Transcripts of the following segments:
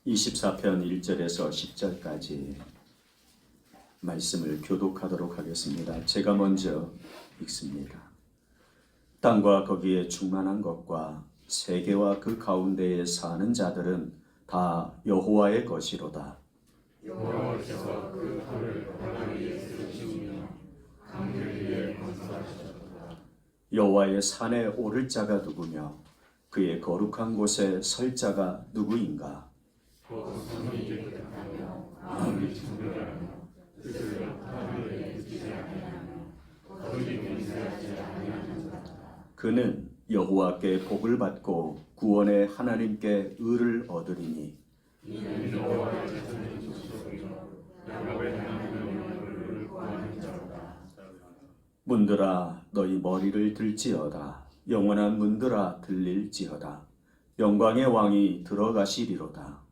24편 1절에서 10절까지 말씀을 교독하도록 하겠습니다. 제가 먼저 읽습니다. 땅과 거기에 충만한 것과 세계와 그 가운데에 사는 자들은 다 여호와의 것이로다. 여호와께서 그 하늘을 바다 위에 세우시며 강들 위에 건설하셨도다. 여호와의 산에 오를 자가 누구며 그의 거룩한 곳에 설 자가 누구인가? 곧 성이 깨끗하며 마음이 청결하며 뜻을 하늘에 굳지 아니하며 거룩이 냄새하지 아니하는 자다. 그는 여호와께 복을 받고 구원의 하나님께 의를 얻으리니 이는 여호와의 자손의 족속이요 야곱의 하나님의 의를 구하는 자로다. 문들아 너희 머리를 들지어다. 영원한 문들아 들릴지어다. 영광의 왕이 들어가시리로다.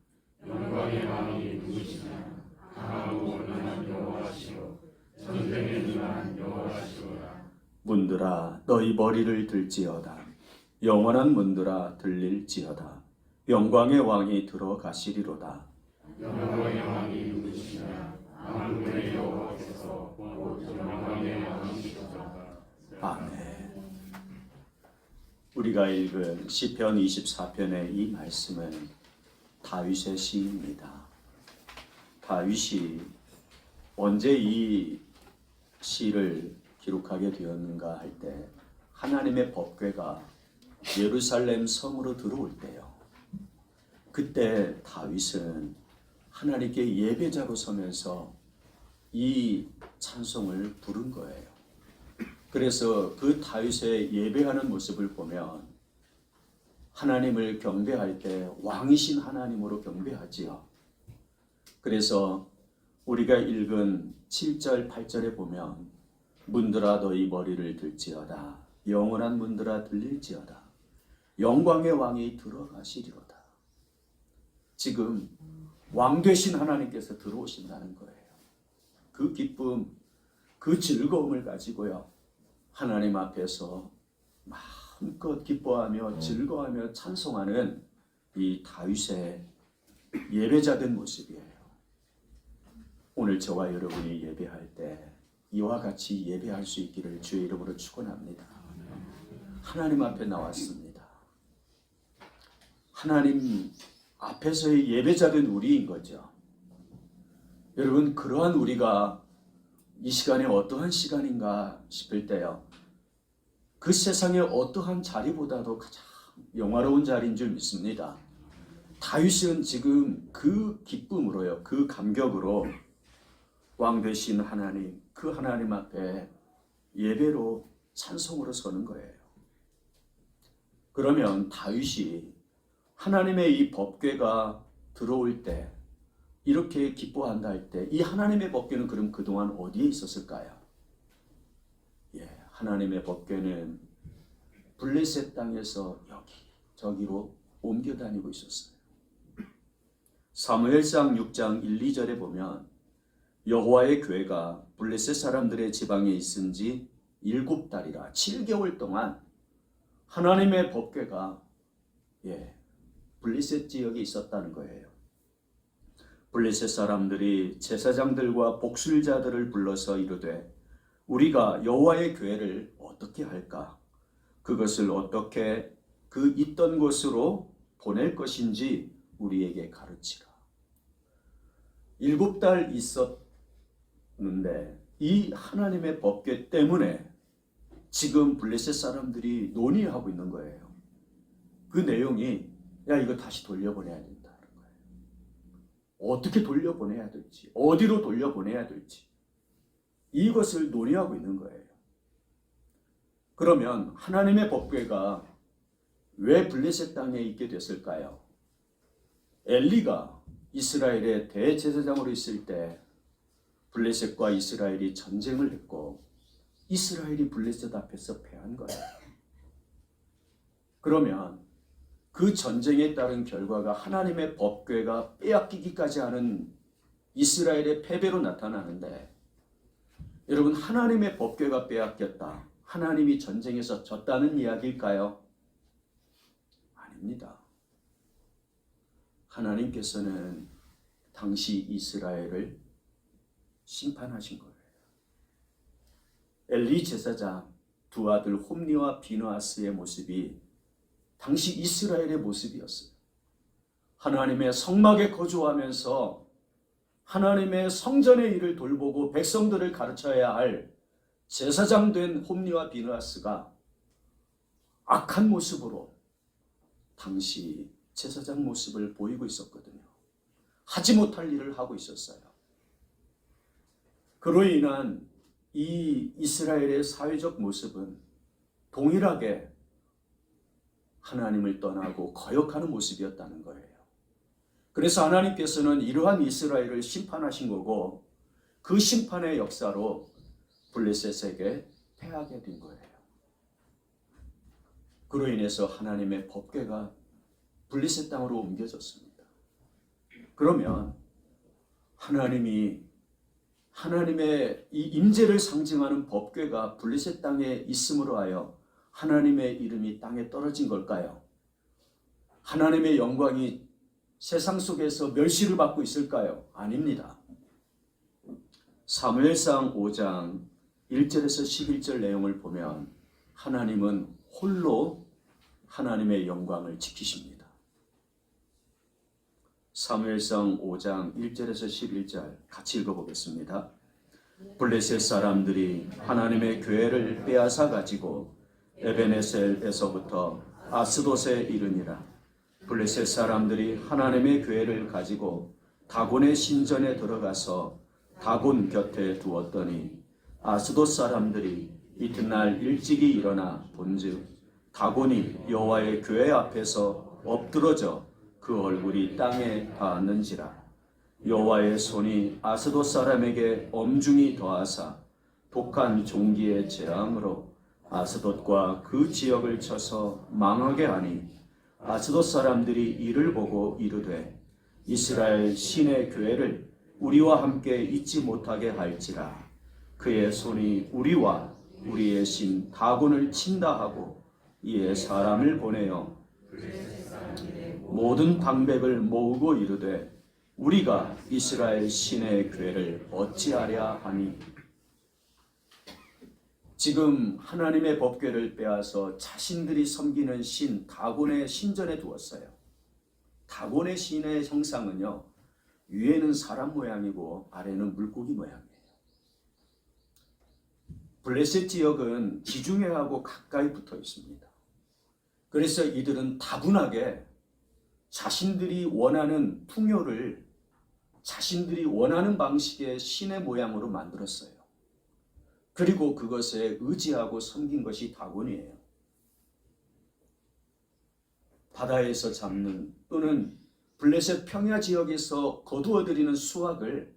영광의 왕이 누구시냐? 강하고 원만한 여호와시요 전쟁에 임한 여호와시로다. 문들아 너희 머리를 들지어다. 영원한 문들아 들릴지어다. 영광의 왕이 들어가시리로다. 영광의 왕이 누구시냐? 만군의 여호와께서 곧 영광의 왕이시로다. 아멘. 우리가 읽은 시편 24편의 이 말씀은 다윗의 시입니다. 다윗이 언제 이 시를 기록하게 되었는가 할 때 하나님의 법궤가 예루살렘 성으로 들어올 때요. 그때 다윗은 하나님께 예배자로 서면서 이 찬송을 부른 거예요. 그래서 그 다윗의 예배하는 모습을 보면 하나님을 경배할 때 왕이신 하나님으로 경배하지요. 그래서 우리가 읽은 7절, 8절에 보면 문들아 너희 머리를 들지어다. 영원한 문들아 들릴지어다. 영광의 왕이 들어가시리로다. 지금 왕 되신 하나님께서 들어오신다는 거예요. 그 기쁨, 그 즐거움을 가지고요. 하나님 앞에서 마음껏 기뻐하며 즐거워하며 찬송하는 이 다윗의 예배자된 모습이에요. 오늘 저와 여러분이 예배할 때 이와 같이 예배할 수 있기를 주의 이름으로 축원합니다. 하나님 앞에 나왔습니다. 하나님 앞에서의 예배자된 우리인 거죠. 여러분, 그러한 우리가 이 시간에 어떠한 시간인가 싶을 때요. 그 세상의 어떠한 자리보다도 가장 영화로운 자리인 줄 믿습니다. 다윗은 지금 그 기쁨으로요. 그 감격으로 왕 되신 하나님, 그 하나님 앞에 예배로 찬송으로 서는 거예요. 그러면 다윗이 하나님의 이 법궤가 들어올 때 이렇게 기뻐한다 할 때 이 하나님의 법궤는 그럼 그동안 어디에 있었을까요? 하나님의 법궤는 블레셋 땅에서 여기 저기로 옮겨 다니고 있었어요. 사무엘상 6장 1, 2절에 보면 여호와의 궤가 블레셋 사람들의 지방에 있은 지 7달이라 7개월 동안 하나님의 법궤가 블레셋 지역에 있었다는 거예요. 블레셋 사람들이 제사장들과 복술자들을 불러서 이르되 우리가 여호와의 궤를 어떻게 할까? 그것을 어떻게 그 있던 곳으로 보낼 것인지 우리에게 가르치라. 7달 있었는데 이 하나님의 법궤 때문에 지금 블레셋 사람들이 논의하고 있는 거예요. 그 내용이 이거 다시 돌려보내야 된다는 거예요. 어떻게 돌려보내야 될지, 어디로 돌려보내야 될지 이것을 논의하고 있는 거예요. 그러면 하나님의 법궤가 왜 블레셋 땅에 있게 됐을까요? 엘리가 이스라엘의 대제사장으로 있을 때 블레셋과 이스라엘이 전쟁을 했고 이스라엘이 블레셋 앞에서 패한 거예요. 그러면 그 전쟁에 따른 결과가 하나님의 법궤가 빼앗기기까지 하는 이스라엘의 패배로 나타나는데 여러분, 하나님의 법궤가 빼앗겼다. 하나님이 전쟁에서 졌다는 이야기일까요? 아닙니다. 하나님께서는 당시 이스라엘을 심판하신 거예요. 엘리 제사장 두 아들 홈리와 비느하스의 모습이 당시 이스라엘의 모습이었어요. 하나님의 성막에 거주하면서 하나님의 성전의 일을 돌보고 백성들을 가르쳐야 할 제사장 된 홈리와 비느하스가 악한 모습으로 당시 제사장 모습을 보이고 있었거든요. 하지 못할 일을 하고 있었어요. 그로 인한 이 이스라엘의 사회적 모습은 동일하게 하나님을 떠나고 거역하는 모습이었다는 거예요. 그래서 하나님께서는 이러한 이스라엘을 심판하신 거고 그 심판의 역사로 블레셋에게 패하게 된 거예요. 그로 인해서 하나님의 법궤가 블레셋 땅으로 옮겨졌습니다. 그러면 하나님의 이 임재를 상징하는 법궤가 블레셋 땅에 있음으로 하여 하나님의 이름이 땅에 떨어진 걸까요? 하나님의 영광이 세상 속에서 멸시를 받고 있을까요? 아닙니다. 사무엘상 5장 1절에서 11절 내용을 보면 하나님은 홀로 하나님의 영광을 지키십니다. 사무엘상 5장 1절에서 11절 같이 읽어보겠습니다. 블레셋 사람들이 하나님의 교회를 빼앗아 가지고 에베네셀에서부터 아스돗에 이르니라. 블레셋 사람들이 하나님의 교회를 가지고 다곤의 신전에 들어가서 다곤 곁에 두었더니 아스돗 사람들이 이튿날 일찍이 일어나 본즉 다곤이 여호와의 교회 앞에서 엎드러져 그 얼굴이 땅에 닿았는지라. 여호와의 손이 아스돗 사람에게 엄중히 더하사 독한 종기의 재앙으로 아스돗과 그 지역을 쳐서 망하게 하니 아스돗 사람들이 이를 보고 이르되 이스라엘 신의 교회를 우리와 함께 잊지 못하게 할지라. 그의 손이 우리와 우리의 신 다곤을 친다 하고 이에 사람을 보내어 모든 방백을 모으고 이르되 우리가 이스라엘 신의 교회를 어찌하랴 하니. 지금 하나님의 법궤를 빼앗아 자신들이 섬기는 신 다곤의 신전에 두었어요. 다곤의 신의 형상은요, 위에는 사람 모양이고 아래는 물고기 모양이에요. 블레셋 지역은 지중해하고 가까이 붙어 있습니다. 그래서 이들은 다분하게 자신들이 원하는 풍요를 자신들이 원하는 방식의 신의 모양으로 만들었어요. 그리고 그것에 의지하고 섬긴 것이 다곤이에요. 바다에서 잡는 또는 블레셋 평야 지역에서 거두어들이는 수확을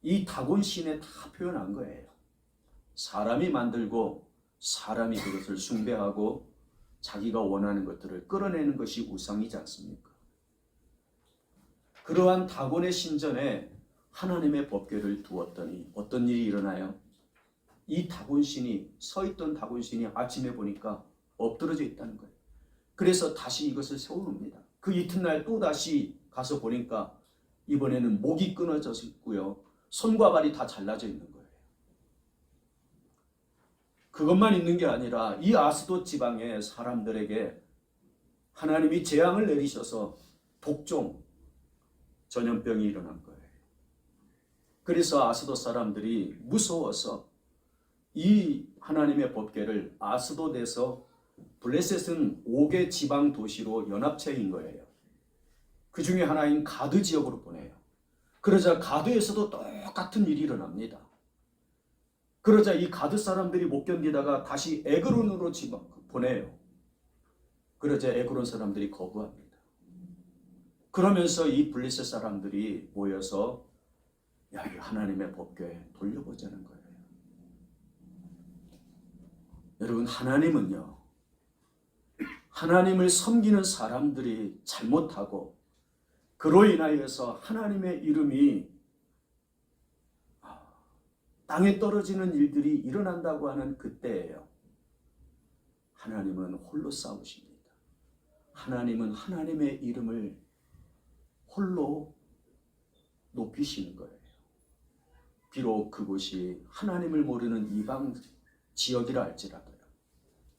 이 다곤 신에 다 표현한 거예요. 사람이 만들고 사람이 그것을 숭배하고 자기가 원하는 것들을 끌어내는 것이 우상이지 않습니까? 그러한 다곤의 신전에 하나님의 법궤를 두었더니 어떤 일이 일어나요? 이 다곤신이 서있던 다곤신이 아침에 보니까 엎드러져 있다는 거예요. 그래서 다시 이것을 세워놓습니다. 그 이튿날 또 다시 가서 보니까 이번에는 목이 끊어져 있고요. 손과 발이 다 잘라져 있는 거예요. 그것만 있는 게 아니라 이 아스돗 지방의 사람들에게 하나님이 재앙을 내리셔서 독종, 전염병이 일어난 거예요. 그래서 아스돗 사람들이 무서워서 이 하나님의 법궤를 아스돗에서 블레셋은 5개 지방 도시로 연합체인 거예요. 그 중에 하나인 가드 지역으로 보내요. 그러자 가드에서도 똑같은 일이 일어납니다. 그러자 이 가드 사람들이 못 견디다가 다시 에그론으로 보내요. 그러자 에그론 사람들이 거부합니다. 그러면서 이 블레셋 사람들이 모여서 야, 이 하나님의 법궤 돌려보자는 거예요. 여러분, 하나님은요, 하나님을 섬기는 사람들이 잘못하고 그로 인하여서 하나님의 이름이 땅에 떨어지는 일들이 일어난다고 하는 그때예요. 하나님은 홀로 싸우십니다. 하나님은 하나님의 이름을 홀로 높이시는 거예요. 비록 그곳이 하나님을 모르는 이방 지역이라 할지라도요.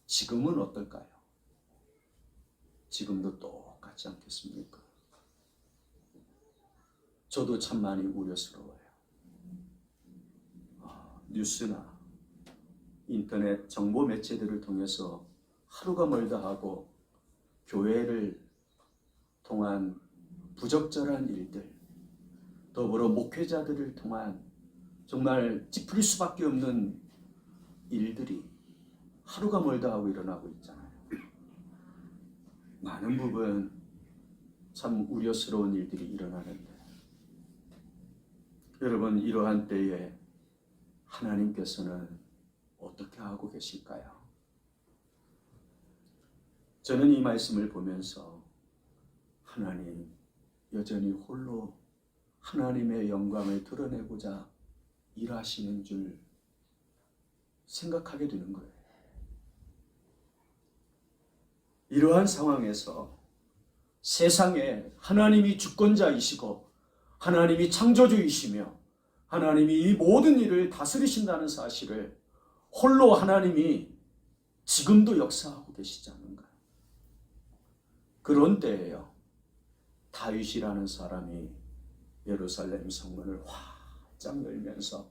지금은 어떨까요? 지금도 똑같지 않겠습니까? 저도 참 많이 우려스러워요. 뉴스나 인터넷 정보 매체들을 통해서 하루가 멀다 하고 교회를 통한 부적절한 일들, 더불어 목회자들을 통한 정말 찌푸릴 수밖에 없는 일들이 하루가 멀다 하고 일어나고 있잖아요. 많은 부분 참 우려스러운 일들이 일어나는데 여러분, 이러한 때에 하나님께서는 어떻게 하고 계실까요? 저는 이 말씀을 보면서 하나님 여전히 홀로 하나님의 영광을 드러내고자 일하시는 줄 생각하게 되는 거예요. 이러한 상황에서 세상에 하나님이 주권자이시고 하나님이 창조주이시며 하나님이 이 모든 일을 다스리신다는 사실을 홀로 하나님이 지금도 역사하고 계시지 않은가. 그런 때에요, 다윗이라는 사람이 예루살렘 성문을 활짝 열면서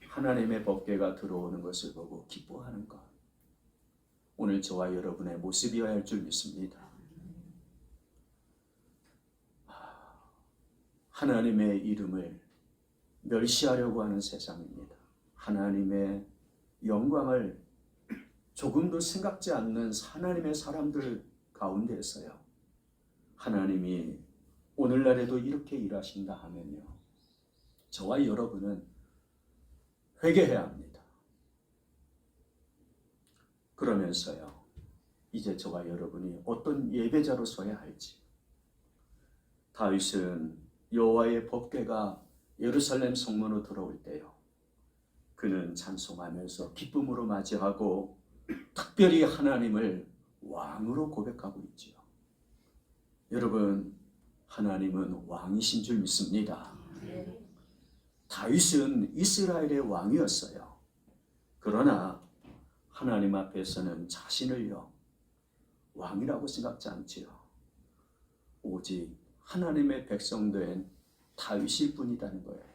하나님의 법궤가 들어오는 것을 보고 기뻐하는 것, 오늘 저와 여러분의 모습이어야 할 줄 믿습니다. 하나님의 이름을 멸시하려고 하는 세상입니다. 하나님의 영광을 조금도 생각지 않는 하나님의 사람들 가운데에서요, 하나님이 오늘날에도 이렇게 일하신다 하면요, 저와 여러분은 회개해야 합니다. 그러면서요, 이제 저와 여러분이 어떤 예배자로 서야 할지. 다윗은 여호와의 법궤가 예루살렘 성문으로 들어올 때요, 그는 찬송하면서 기쁨으로 맞이하고 특별히 하나님을 왕으로 고백하고 있지요. 여러분, 하나님은 왕이신 줄 믿습니다. 다윗은 이스라엘의 왕이었어요. 그러나 하나님 앞에서는 자신을요, 왕이라고 생각지 않지요. 오직 하나님의 백성된 다윗일 뿐이라는 거예요.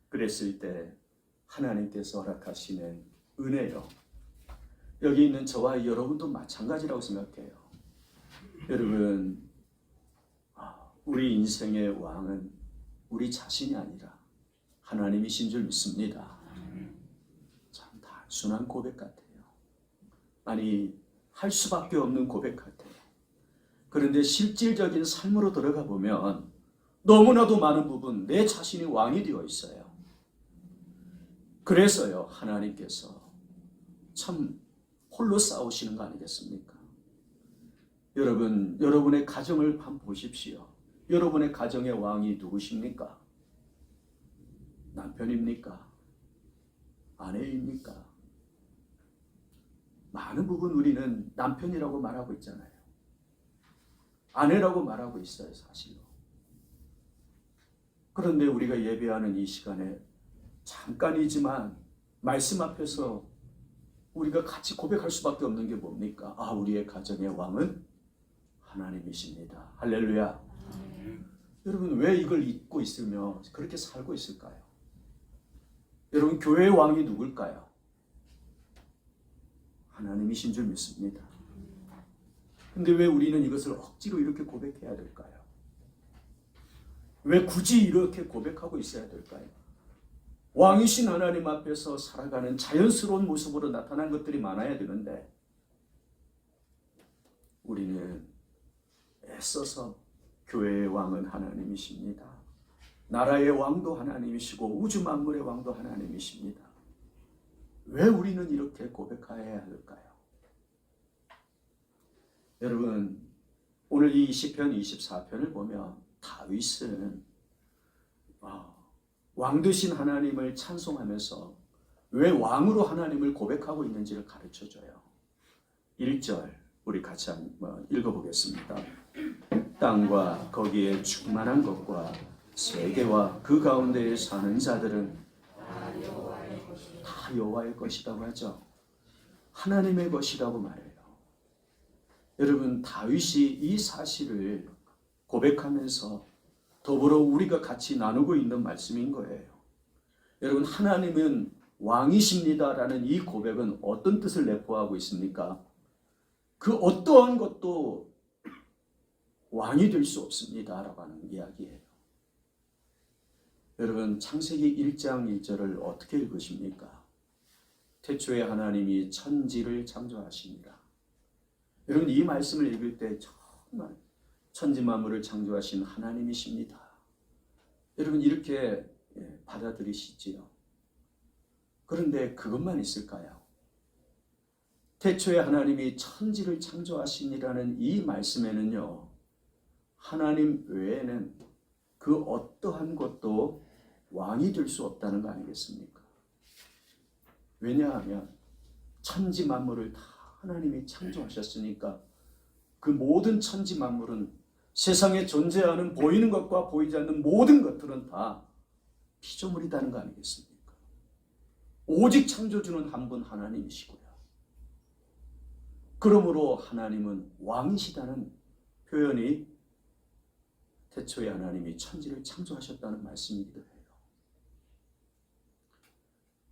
그랬을 때 하나님께서 허락하시는 은혜요, 여기 있는 저와 여러분도 마찬가지라고 생각해요. 여러분, 우리 인생의 왕은 우리 자신이 아니라 하나님이신 줄 믿습니다. 참 단순한 고백 같아요. 아니, 할 수밖에 없는 고백 같아요. 그런데 실질적인 삶으로 들어가 보면 너무나도 많은 부분 내 자신이 왕이 되어 있어요. 그래서요, 하나님께서 참 홀로 싸우시는 거 아니겠습니까? 여러분, 여러분의 가정을 한번 보십시오. 여러분의 가정의 왕이 누구십니까? 남편입니까? 아내입니까? 많은 부분 우리는 남편이라고 말하고 있잖아요. 아내라고 말하고 있어요, 사실로. 그런데 우리가 예배하는 이 시간에 잠깐이지만 말씀 앞에서 우리가 같이 고백할 수밖에 없는 게 뭡니까? 우리의 가정의 왕은 하나님이십니다. 할렐루야. 여러분, 왜 이걸 잊고 있으며 그렇게 살고 있을까요? 여러분, 교회의 왕이 누굴까요? 하나님이신 줄 믿습니다. 근데 왜 우리는 이것을 억지로 이렇게 고백해야 될까요? 왜 굳이 이렇게 고백하고 있어야 될까요? 왕이신 하나님 앞에서 살아가는 자연스러운 모습으로 나타난 것들이 많아야 되는데 우리는 애써서 교회의 왕은 하나님이십니다. 나라의 왕도 하나님이시고 우주 만물의 왕도 하나님이십니다. 왜 우리는 이렇게 고백해야 할까요? 여러분, 오늘 이 시편 24편을 보면 다윗은 왕 되신 하나님을 찬송하면서 왜 왕으로 하나님을 고백하고 있는지를 가르쳐줘요. 1절 우리 같이 한번 읽어보겠습니다. 땅과 거기에 충만한 것과 세계와 그 가운데에 사는 자들은 다 여호와의 것이라고 하죠. 하나님의 것이라고 말해요. 여러분, 다윗이 이 사실을 고백하면서 더불어 우리가 같이 나누고 있는 말씀인 거예요. 여러분, 하나님은 왕이십니다라는 이 고백은 어떤 뜻을 내포하고 있습니까? 그 어떠한 것도 왕이 될 수 없습니다라고 하는 이야기예요. 여러분, 창세기 1장 1절을 어떻게 읽으십니까? 태초에 하나님이 천지를 창조하십니다. 여러분, 이 말씀을 읽을 때 정말 천지 만물을 창조하신 하나님이십니다. 여러분, 이렇게 받아들이시지요. 그런데 그것만 있을까요? 태초에 하나님이 천지를 창조하시니라는 이 말씀에는요, 하나님 외에는 그 어떠한 것도 왕이 될 수 없다는 거 아니겠습니까? 왜냐하면 천지 만물을 다 하나님이 창조하셨으니까 그 모든 천지 만물은 세상에 존재하는 보이는 것과 보이지 않는 모든 것들은 다 피조물이라는 거 아니겠습니까? 오직 창조주는 한 분 하나님이시고요. 그러므로 하나님은 왕이시다는 표현이 태초에 하나님이 천지를 창조하셨다는 말씀이기도 해요.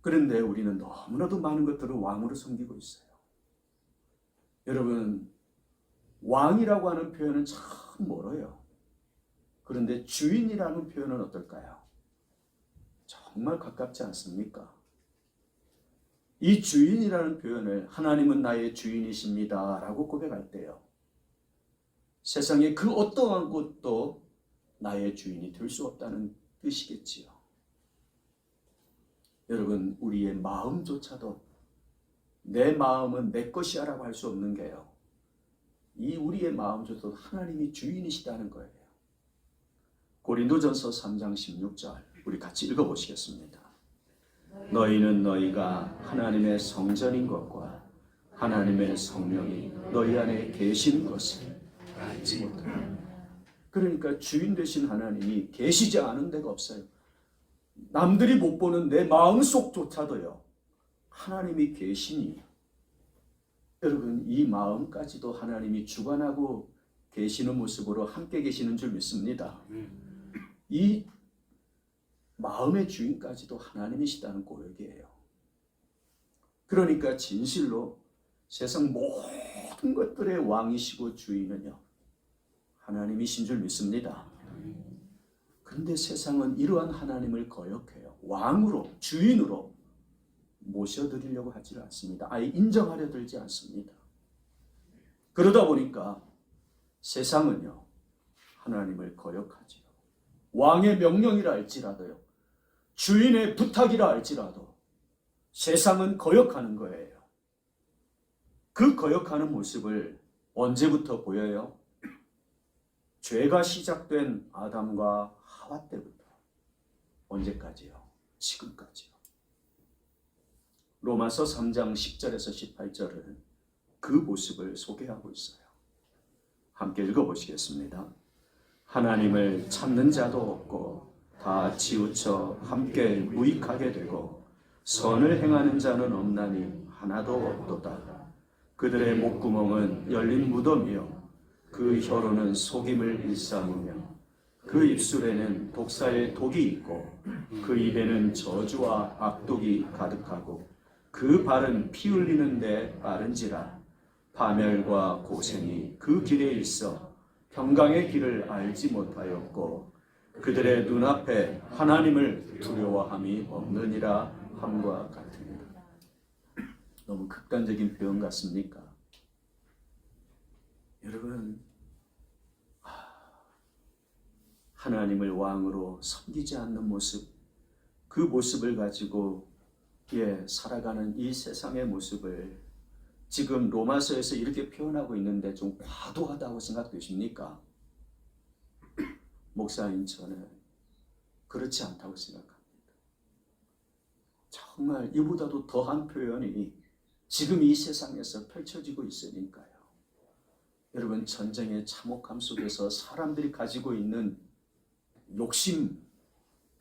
그런데 우리는 너무나도 많은 것들을 왕으로 섬기고 있어요. 여러분, 왕이라고 하는 표현은 참 멀어요. 그런데 주인이라는 표현은 어떨까요? 정말 가깝지 않습니까? 이 주인이라는 표현을 하나님은 나의 주인이십니다 라고 고백할 때요, 세상에 그 어떠한 것도 나의 주인이 될 수 없다는 뜻이겠지요. 여러분, 우리의 마음조차도 내 마음은 내 것이야 라고 할 수 없는 게요, 이 우리의 마음조차도 하나님이 주인이시다는 거예요. 고린도전서 3장 16절 우리 같이 읽어보시겠습니다. 너희는 너희가 하나님의 성전인 것과 하나님의 성령이 너희 안에 계시는 것을 알지 못하느냐. 그러니까 주인 되신 하나님이 계시지 않은 데가 없어요. 남들이 못 보는 내 마음속조차도요, 하나님이 계시니 여러분, 이 마음까지도 하나님이 주관하고 계시는 모습으로 함께 계시는 줄 믿습니다. 이 마음의 주인까지도 하나님이시다는 고백이에요. 그러니까 진실로 세상 모든 것들의 왕이시고 주인은요, 하나님이신 줄 믿습니다. 그런데 세상은 이러한 하나님을 거역해요. 왕으로, 주인으로 모셔드리려고 하지 않습니다. 아예 인정하려 들지 않습니다. 그러다 보니까 세상은요, 하나님을 거역하지요. 왕의 명령이라 할지라도요, 주인의 부탁이라 할지라도 세상은 거역하는 거예요. 그 거역하는 모습을 언제부터 보여요? 죄가 시작된 아담과 하와 때부터. 언제까지요? 지금까지요. 로마서 3장 10절에서 18절은 그 모습을 소개하고 있어요. 함께 읽어보시겠습니다. 하나님을 찾는 자도 없고 다 치우쳐 함께 무익하게 되고 선을 행하는 자는 없나니 하나도 없도다. 그들의 목구멍은 열린 무덤이요 그 혀로는 속임을 일삼으며 그 입술에는 독사의 독이 있고 그 입에는 저주와 악독이 가득하고 그 발은 피 흘리는 데 빠른지라. 파멸과 고생이 그 길에 있어 평강의 길을 알지 못하였고 그들의 눈앞에 하나님을 두려워함이 없느니라 함과 같으니라. 너무 극단적인 표현 같습니까? 여러분, 하나님을 왕으로 섬기지 않는 모습, 그 모습을 가지고 살아가는 이 세상의 모습을 지금 로마서에서 이렇게 표현하고 있는데 좀 과도하다고 생각되십니까? 목사인 저는 그렇지 않다고 생각합니다. 정말 이보다도 더한 표현이 지금 이 세상에서 펼쳐지고 있으니까요. 여러분, 전쟁의 참혹함 속에서 사람들이 가지고 있는 욕심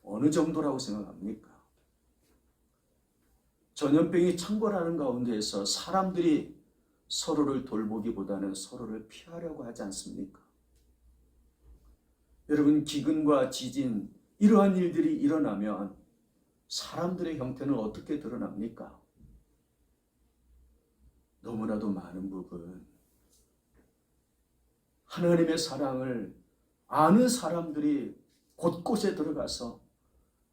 어느 정도라고 생각합니까? 전염병이 창궐하는 가운데에서 사람들이 서로를 돌보기보다는 서로를 피하려고 하지 않습니까? 여러분, 기근과 지진, 이러한 일들이 일어나면 사람들의 형태는 어떻게 드러납니까? 너무나도 많은 부분 하나님의 사랑을 아는 사람들이 곳곳에 들어가서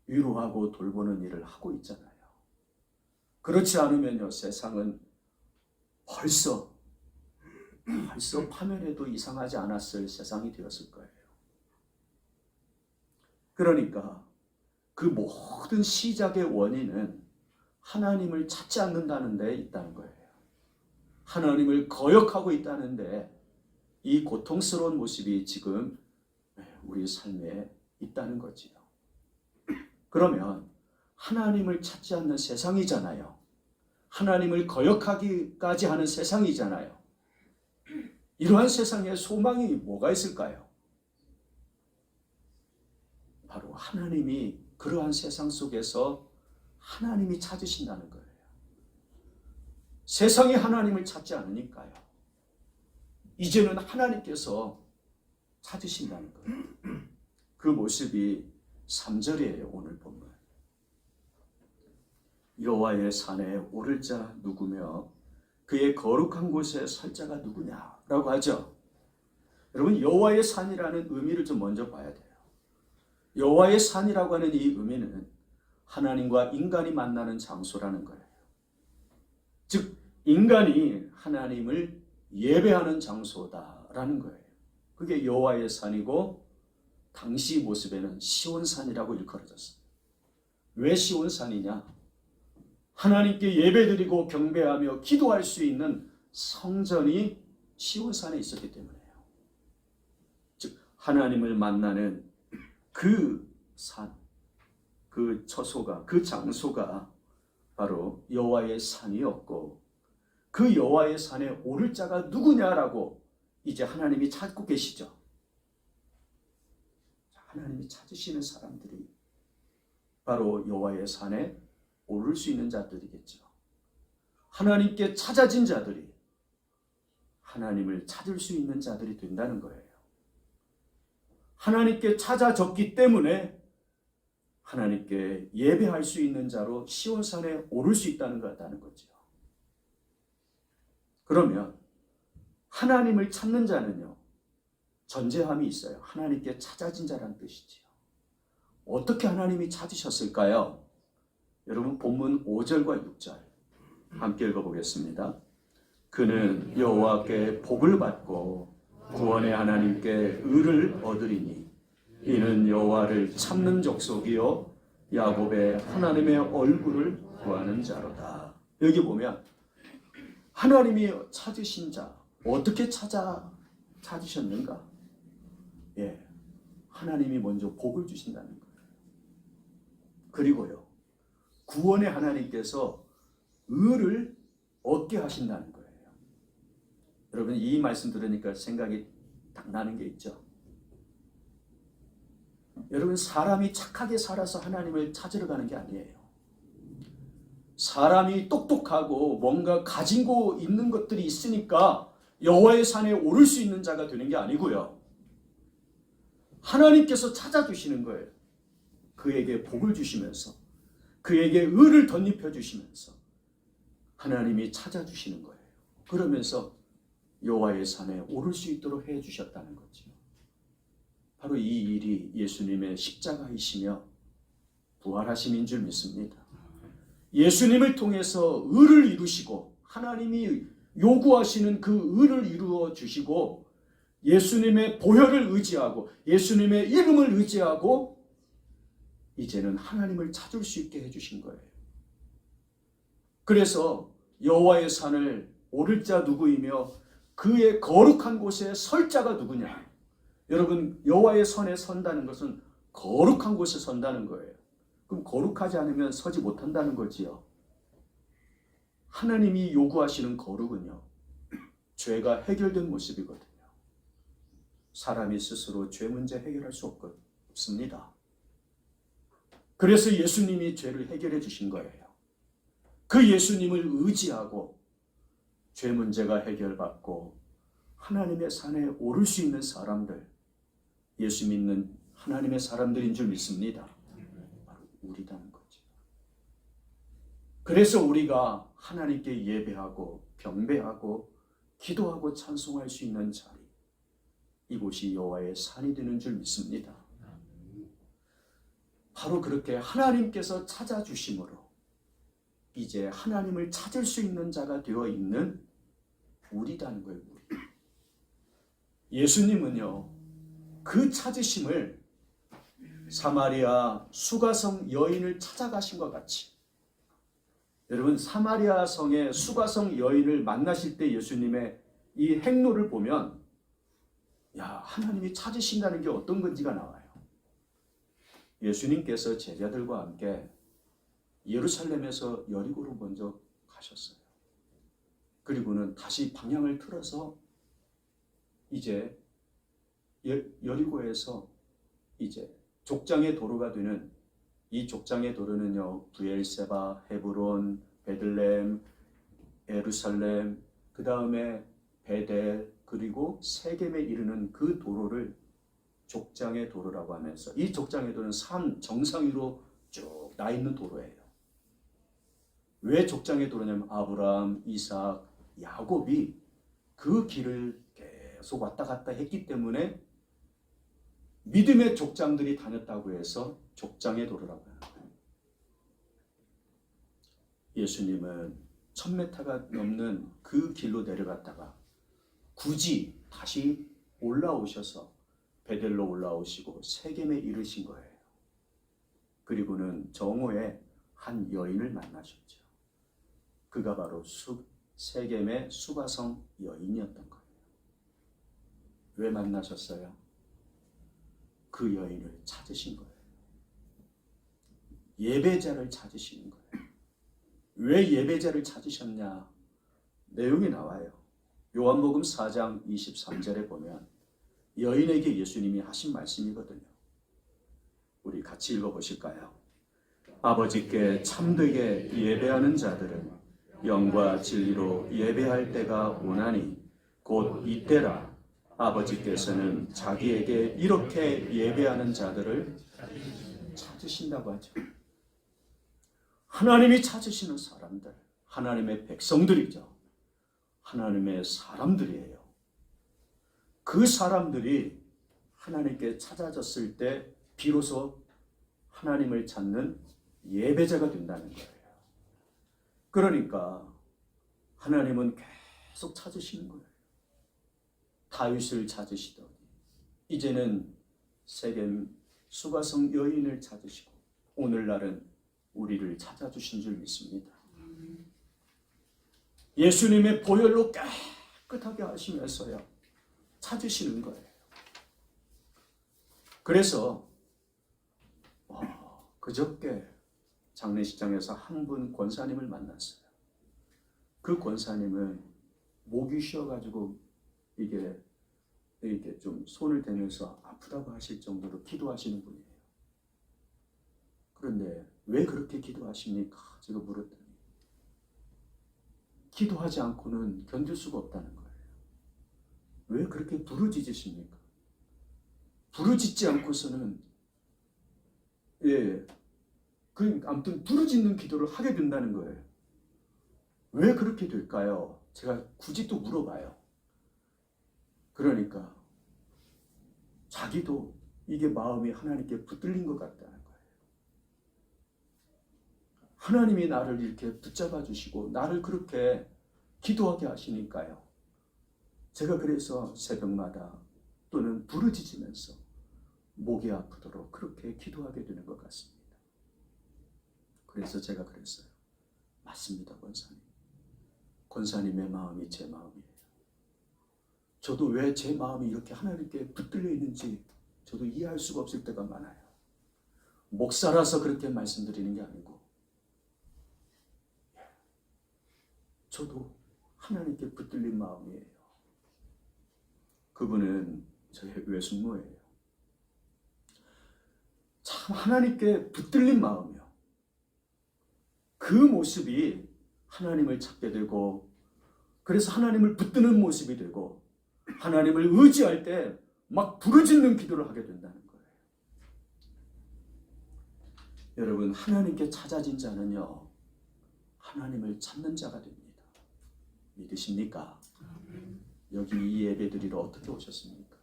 위로하고 돌보는 일을 하고 있잖아요. 그렇지 않으면요, 세상은 벌써 파멸해도 이상하지 않았을 세상이 되었을 거예요. 그러니까 그 모든 시작의 원인은 하나님을 찾지 않는다는 데 있다는 거예요. 하나님을 거역하고 있다는 데 이 고통스러운 모습이 지금 우리 삶에 있다는 거지요. 그러면 하나님을 찾지 않는 세상이잖아요. 하나님을 거역하기까지 하는 세상이잖아요. 이러한 세상에 소망이 뭐가 있을까요? 바로 하나님이 그러한 세상 속에서 하나님이 찾으신다는 거예요. 세상이 하나님을 찾지 않으니까요. 이제는 하나님께서 찾으신다는 거예요. 그 모습이 3절이에요. 오늘 본문. 여호와의 산에 오를 자 누구며 그의 거룩한 곳에 설 자가 누구냐라고 하죠. 여러분, 여호와의 산이라는 의미를 좀 먼저 봐야 돼요. 여호와의 산이라고 하는 이 의미는 하나님과 인간이 만나는 장소라는 거예요. 즉 인간이 하나님을 예배하는 장소다라는 거예요. 그게 여호와의 산이고 당시 모습에는 시온산이라고 일컬어졌어요. 왜 시온산이냐? 하나님께 예배드리고 경배하며 기도할 수 있는 성전이 시온산에 있었기 때문이에요. 즉 하나님을 만나는 그 산, 그 처소가, 그 장소가 바로 여호와의 산이었고, 그 여호와의 산에 오를 자가 누구냐라고 이제 하나님이 찾고 계시죠. 하나님이 찾으시는 사람들이 바로 여호와의 산에 오를 수 있는 자들이겠죠. 하나님께 찾아진 자들이 하나님을 찾을 수 있는 자들이 된다는 거예요. 하나님께 찾아졌기 때문에 하나님께 예배할 수 있는 자로 시온산에 오를 수 있다는 거죠. 그러면 하나님을 찾는 자는요, 전제함이 있어요. 하나님께 찾아진 자라는 뜻이지요. 어떻게 하나님이 찾으셨을까요? 여러분, 본문 5절과 6절 함께 읽어보겠습니다. 그는 여호와께 복을 받고 구원의 하나님께 의를 얻으리니 이는 여호와를 찾는 족속이요 야곱의 하나님의 얼굴을 구하는 자로다. 여기 보면 하나님이 찾으신 자, 어떻게 찾으셨는가? 하나님이 먼저 복을 주신다는 거예요. 그리고요, 구원의 하나님께서 의를 얻게 하신다는 거예요. 여러분, 이 말씀 들으니까 생각이 딱 나는 게 있죠. 여러분, 사람이 착하게 살아서 하나님을 찾으러 가는 게 아니에요. 사람이 똑똑하고 뭔가 가지고 있는 것들이 있으니까 여호와의 산에 오를 수 있는 자가 되는 게 아니고요. 하나님께서 찾아주시는 거예요. 그에게 복을 주시면서, 그에게 의를 덧입혀 주시면서 하나님이 찾아주시는 거예요. 그러면서 여호와의 산에 오를 수 있도록 해주셨다는 거죠. 바로 이 일이 예수님의 십자가이시며 부활하심인 줄 믿습니다. 예수님을 통해서 의를 이루시고 하나님이 요구하시는 그 의를 이루어 주시고 예수님의 보혈을 의지하고 예수님의 이름을 의지하고 이제는 하나님을 찾을 수 있게 해주신 거예요. 그래서 여호와의 산을 오를 자 누구이며 그의 거룩한 곳에 설 자가 누구냐? 여러분, 여호와의 산에 선다는 것은 거룩한 곳에 선다는 거예요. 그럼 거룩하지 않으면 서지 못한다는 거지요. 하나님이 요구하시는 거룩은요, 죄가 해결된 모습이거든요. 사람이 스스로 죄 문제 해결할 수 없습니다. 그래서 예수님이 죄를 해결해 주신 거예요. 그 예수님을 의지하고 죄 문제가 해결받고 하나님의 산에 오를 수 있는 사람들, 예수 믿는 하나님의 사람들인 줄 믿습니다. 바로 우리라는 거죠. 그래서 우리가 하나님께 예배하고 경배하고 기도하고 찬송할 수 있는 자리, 이곳이 여호와의 산이 되는 줄 믿습니다. 바로 그렇게 하나님께서 찾아주심으로 이제 하나님을 찾을 수 있는 자가 되어 있는 우리라는 거예요. 우리. 예수님은요, 그 찾으심을 사마리아 수가성 여인을 찾아가신 것 같이, 여러분 사마리아 성의 수가성 여인을 만나실 때 예수님의 이 행로를 보면 야, 하나님이 찾으신다는 게 어떤 건지가 나와요. 예수님께서 제자들과 함께 예루살렘에서 여리고로 먼저 가셨어요. 그리고는 다시 방향을 틀어서 이제 여리고에서 이제 족장의 도로가 되는, 이 족장의 도로는요, 브엘세바, 헤브론, 베들레헴, 예루살렘, 그 다음에 베델, 그리고 세겜에 이르는 그 도로를 족장의 도로라고 하면서, 이 족장의 도로는 산 정상 위로 쭉 나 있는 도로예요. 왜 족장의 도로냐면 아브라함, 이삭, 야곱이 그 길을 계속 왔다 갔다 했기 때문에 믿음의 족장들이 다녔다고 해서 족장의 도로라고 하는 거예요. 예수님은 1000m가 넘는 그 길로 내려갔다가 굳이 다시 올라오셔서 베델로 올라오시고 세겜에 이르신 거예요. 그리고는 정오에 한 여인을 만나셨죠. 그가 바로 세겜의 수가성 여인이었던 거예요. 왜 만나셨어요? 그 여인을 찾으신 거예요. 예배자를 찾으시는 거예요. 왜 예배자를 찾으셨냐? 내용이 나와요. 요한복음 4장 23절에 보면 여인에게 예수님이 하신 말씀이거든요. 우리 같이 읽어보실까요? 아버지께 참되게 예배하는 자들은 영과 진리로 예배할 때가 오나니 곧 이때라. 아버지께서는 자기에게 이렇게 예배하는 자들을 찾으신다고 하죠. 하나님이 찾으시는 사람들, 하나님의 백성들이죠. 하나님의 사람들이에요. 그 사람들이 하나님께 찾아졌을 때 비로소 하나님을 찾는 예배자가 된다는 거예요. 그러니까 하나님은 계속 찾으시는 거예요. 다윗을 찾으시더니 이제는 세겜 수가성 여인을 찾으시고 오늘날은 우리를 찾아주신 줄 믿습니다. 예수님의 보혈로 깨끗하게 하시면서요 찾으시는 거예요. 그래서 그저께 장례식장에서 한 분 권사님을 만났어요. 그 권사님은 목이 쉬어가지고 이게 좀 손을 대면서 아프다고 하실 정도로 기도하시는 분이에요. 그런데 왜 그렇게 기도하십니까? 제가 물었더니 기도하지 않고는 견딜 수가 없다는 거예요. 왜 그렇게 부르짖으십니까? 부르짖지 않고서는 아무튼 부르짖는 기도를 하게 된다는 거예요. 왜 그렇게 될까요? 제가 굳이 또 물어봐요. 그러니까 자기도 이게 마음이 하나님께 붙들린 것 같다는 거예요. 하나님이 나를 이렇게 붙잡아 주시고 나를 그렇게 기도하게 하시니까요. 제가 그래서 새벽마다 또는 부르짖으면서 목이 아프도록 그렇게 기도하게 되는 것 같습니다. 그래서 제가 그랬어요. 맞습니다, 권사님. 권사님의 마음이 제 마음이에요. 저도 왜 제 마음이 이렇게 하나님께 붙들려 있는지 저도 이해할 수가 없을 때가 많아요. 목사라서 그렇게 말씀드리는 게 아니고 저도 하나님께 붙들린 마음이에요. 그분은 저의 외숙모예요. 참 하나님께 붙들린 마음이요. 그 모습이 하나님을 찾게 되고, 그래서 하나님을 붙드는 모습이 되고, 하나님을 의지할 때 막 부르짖는 기도를 하게 된다는 거예요. 여러분, 하나님께 찾아진 자는요, 하나님을 찾는 자가 됩니다. 믿으십니까? 여기 이 예배 드리러 어떻게 오셨습니까?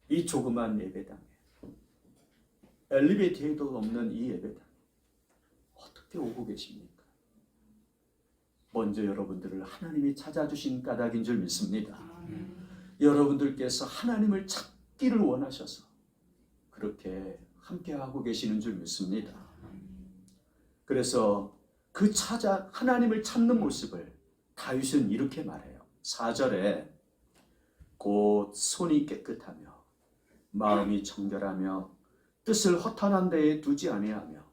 이 조그만 예배당에, 엘리베이터도 없는 이 예배당에 어떻게 오고 계십니까? 먼저 여러분들을 하나님이 찾아주신 까닭인 줄 믿습니다. 여러분들께서 하나님을 찾기를 원하셔서 그렇게 함께하고 계시는 줄 믿습니다. 그래서 그 하나님을 찾는 모습을 다윗은 이렇게 말해요. 4절에 곧 손이 깨끗하며 마음이 청결하며 뜻을 허탄한 데에 두지 아니하며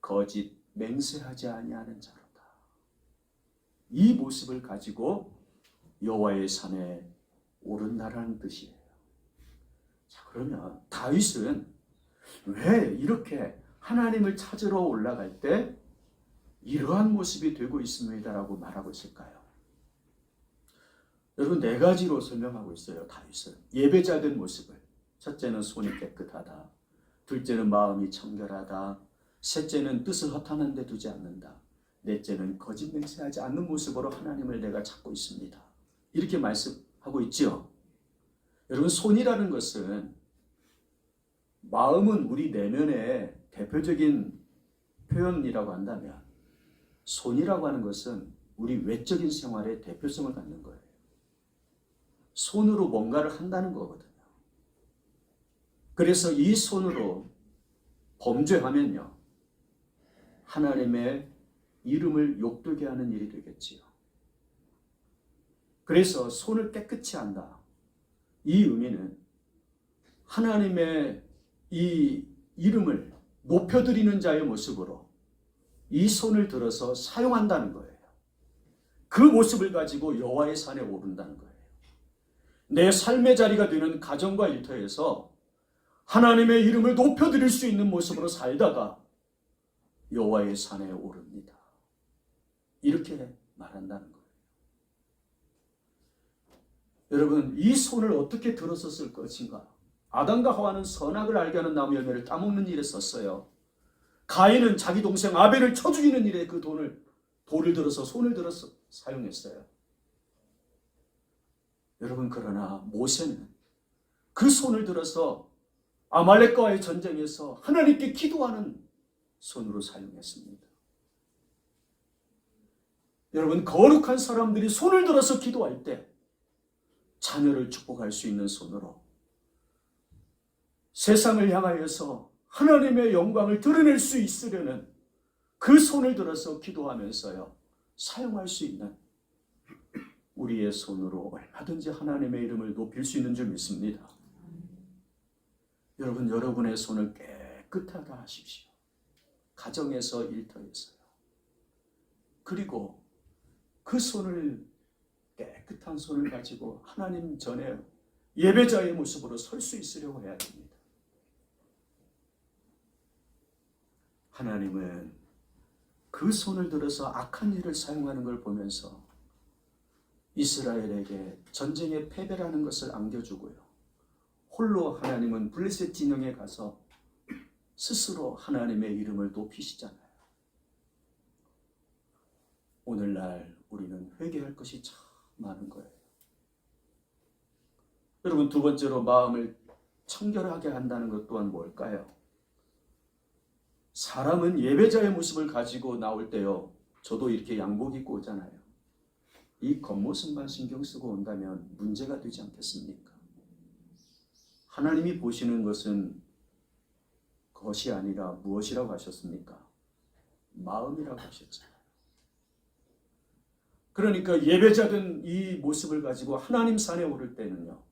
거짓 맹세하지 아니하는 자로다. 이 모습을 가지고 여호와의 산에 오른다라는 뜻이에요. 자, 그러면 다윗은 왜 이렇게 하나님을 찾으러 올라갈 때 이러한 모습이 되고 있습니다라고 말하고 있을까요? 여러분, 4가지로 설명하고 있어요. 다윗은 예배자된 모습을. 첫째는 손이 깨끗하다, 둘째는 마음이 청결하다, 셋째는 뜻을 허탄한 데 두지 않는다, 넷째는 거짓 맹세하지 않는 모습으로 하나님을 내가 찾고 있습니다. 이렇게 말씀하고 있죠. 여러분, 손이라는 것은, 마음은 우리 내면의 대표적인 표현이라고 한다면 손이라고 하는 것은 우리 외적인 생활의 대표성을 갖는 거예요. 손으로 뭔가를 한다는 거거든요. 그래서 이 손으로 범죄하면요, 하나님의 이름을 욕되게 하는 일이 되겠지요. 그래서 손을 깨끗이 한다. 이 의미는 하나님의 이 이름을 높여드리는 자의 모습으로 이 손을 들어서 사용한다는 거예요. 그 모습을 가지고 여호와의 산에 오른다는 거예요. 내 삶의 자리가 되는 가정과 일터에서 하나님의 이름을 높여드릴 수 있는 모습으로 살다가 여호와의 산에 오릅니다. 이렇게 말한다는 거예요. 여러분, 이 손을 어떻게 들어서 쓸 것인가? 아담과 하와는 선악을 알게 하는 나무 열매를 따먹는 일에 썼어요. 가인은 자기 동생 아벨을 쳐 죽이는 일에 그 돌을 들어서, 손을 들어서 사용했어요. 여러분, 그러나 모세는 그 손을 들어서 아말렉과의 전쟁에서 하나님께 기도하는 손으로 사용했습니다. 여러분, 거룩한 사람들이 손을 들어서 기도할 때 자녀를 축복할 수 있는 손으로, 세상을 향하여서 하나님의 영광을 드러낼 수 있으려는 그 손을 들어서 기도하면서요, 사용할 수 있는 우리의 손으로 얼마든지 하나님의 이름을 높일 수 있는 줄 믿습니다. 여러분, 여러분의 손을 깨끗하게 하십시오. 가정에서, 일터에서요. 그리고 그 손을, 깨끗한 손을 가지고 하나님 전에 예배자의 모습으로 설 수 있으려고 해야 됩니다. 하나님은 그 손을 들어서 악한 일을 사용하는 걸 보면서 이스라엘에게 전쟁의 패배라는 것을 안겨주고요, 홀로 하나님은 블레셋 진영에 가서 스스로 하나님의 이름을 높이시잖아요. 오늘날 우리는 회개할 것이 참 많은 거예요. 여러분, 두 번째로 마음을 청결하게 한다는 것 또한 뭘까요? 사람은 예배자의 모습을 가지고 나올 때요, 저도 이렇게 양복 입고 오잖아요. 이 겉모습만 신경 쓰고 온다면 문제가 되지 않겠습니까? 하나님이 보시는 것은 것이 아니라 무엇이라고 하셨습니까? 마음이라고 하셨잖아요. 그러니까 예배자든 이 모습을 가지고 하나님 산에 오를 때는요,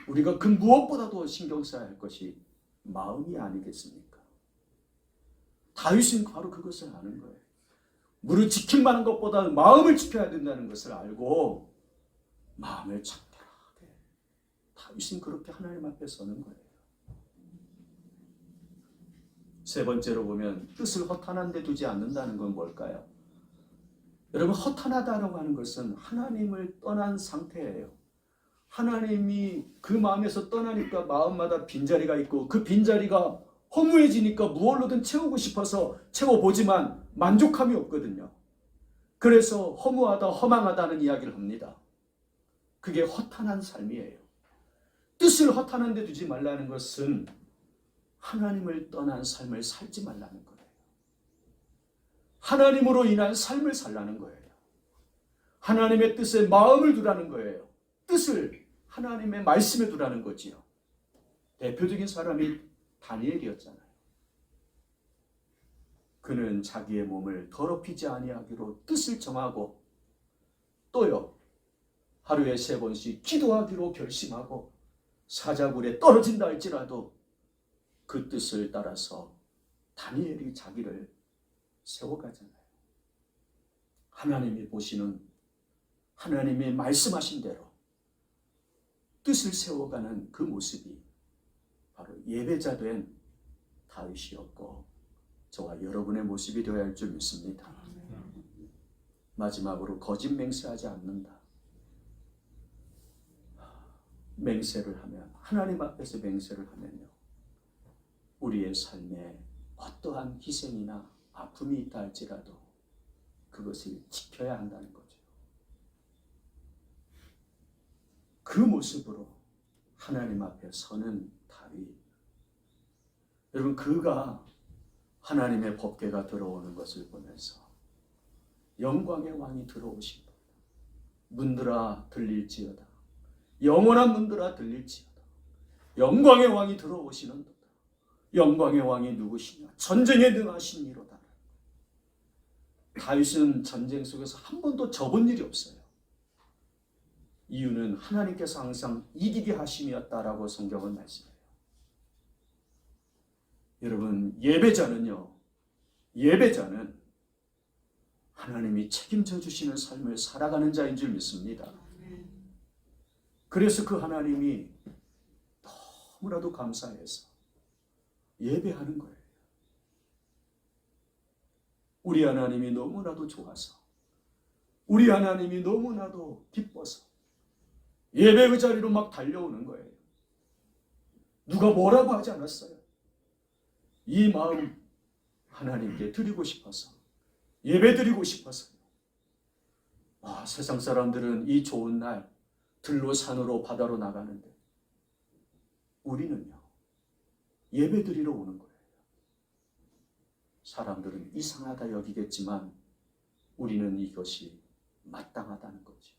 우리가 그 무엇보다도 신경 써야 할 것이 마음이 아니겠습니까? 다윗은 바로 그것을 아는 거예요. 물을 지킬 만한 것보다 마음을 지켜야 된다는 것을 알고 마음을 청결하게 다윗은 그렇게 하나님 앞에 서는 거예요. 세 번째로 보면 뜻을 허탄한 데 두지 않는다는 건 뭘까요? 여러분, 허탄하다라고 하는 것은 하나님을 떠난 상태예요. 하나님이 그 마음에서 떠나니까 마음마다 빈자리가 있고 그 빈자리가 허무해지니까 무얼로든 채우고 싶어서 채워보지만 만족함이 없거든요. 그래서 허무하다, 허망하다는 이야기를 합니다. 그게 허탄한 삶이에요. 뜻을 허탄한 데 두지 말라는 것은 하나님을 떠난 삶을 살지 말라는 거예요. 하나님으로 인한 삶을 살라는 거예요. 하나님의 뜻에 마음을 두라는 거예요. 뜻을 하나님의 말씀에 두라는 거지요. 대표적인 사람이 다니엘이었잖아요. 그는 자기의 몸을 더럽히지 아니하기로 뜻을 정하고 또요, 하루에 3번씩 기도하기로 결심하고 사자굴에 떨어진다 할지라도 그 뜻을 따라서 다니엘이 자기를 세워가잖아요. 하나님이 보시는, 하나님이 말씀하신 대로 뜻을 세워가는 그 모습이 바로 예배자 된 다윗이었고 저와 여러분의 모습이 되어야 할 줄 믿습니다. 마지막으로 거짓 맹세하지 않는다. 맹세를 하면, 하나님 앞에서 맹세를 하면요, 우리의 삶에 어떠한 희생이나 아픔이 있다 할지라도 그것을 지켜야 한다는 거죠. 그 모습으로 하나님 앞에 서는 다윗. 여러분, 그가 하나님의 법궤가 들어오는 것을 보면서 영광의 왕이 들어오신 것, 문들아 들릴지어다, 영원한 문들아 들릴지어다, 영광의 왕이 들어오시는 도다. 영광의 왕이 누구시냐? 전쟁에 능하신 이로다. 다윗은 전쟁 속에서 한 번도 져본 일이 없어요. 이유는 하나님께서 항상 이기게 하심이었다라고 성경은 말씀해요. 여러분, 예배자는 하나님이 책임져 주시는 삶을 살아가는 자인 줄 믿습니다. 그래서 그 하나님이 너무나도 감사해서 예배하는 거예요. 우리 하나님이 너무나도 좋아서, 우리 하나님이 너무나도 기뻐서 예배의 자리로 막 달려오는 거예요. 누가 뭐라고 하지 않았어요. 이 마음 하나님께 드리고 싶어서, 예배 드리고 싶어서. 세상 사람들은 이 좋은 날 들로 산으로 바다로 나가는데 우리는요, 예배 드리러 오는 거예요. 사람들은 이상하다 여기겠지만 우리는 이것이 마땅하다는 거죠.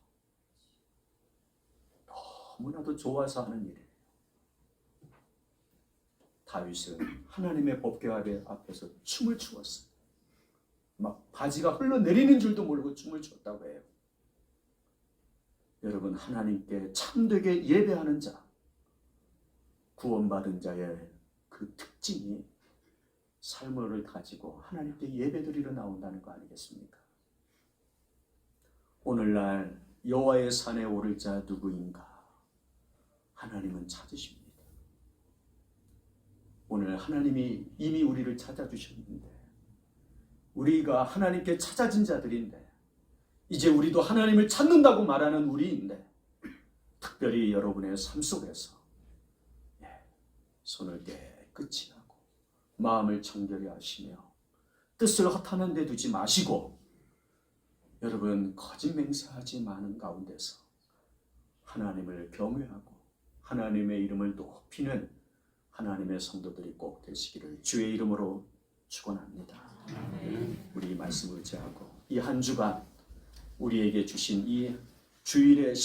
너무나도 좋아서 하는 일이에요. 다윗은 하나님의 법궤 앞에서 춤을 추었어요. 막 바지가 흘러내리는 줄도 모르고 춤을 췄다고 해요. 여러분, 하나님께 참되게 예배하는 자, 구원받은 자의 그 특징이 삶을 가지고 하나님께 예배드리러 나온다는 거 아니겠습니까? 오늘날 여호와의 산에 오를 자 누구인가? 하나님은 찾으십니다. 오늘 하나님이 이미 우리를 찾아주셨는데, 우리가 하나님께 찾아진 자들인데, 이제 우리도 하나님을 찾는다고 말하는 우리인데, 특별히 여러분의 삶 속에서 손을 깨끗이 하고 마음을 청결히 하시며 뜻을 허탄한 데 두지 마시고, 여러분, 거짓 맹세하지 마는 가운데서 하나님을 경외하고 하나님의 이름을 높이는 하나님의 성도들이 꼭 되시기를 주의 이름으로 축원합니다. 우리 말씀을 제하고 이 한 주간 우리에게 주신 이 주일의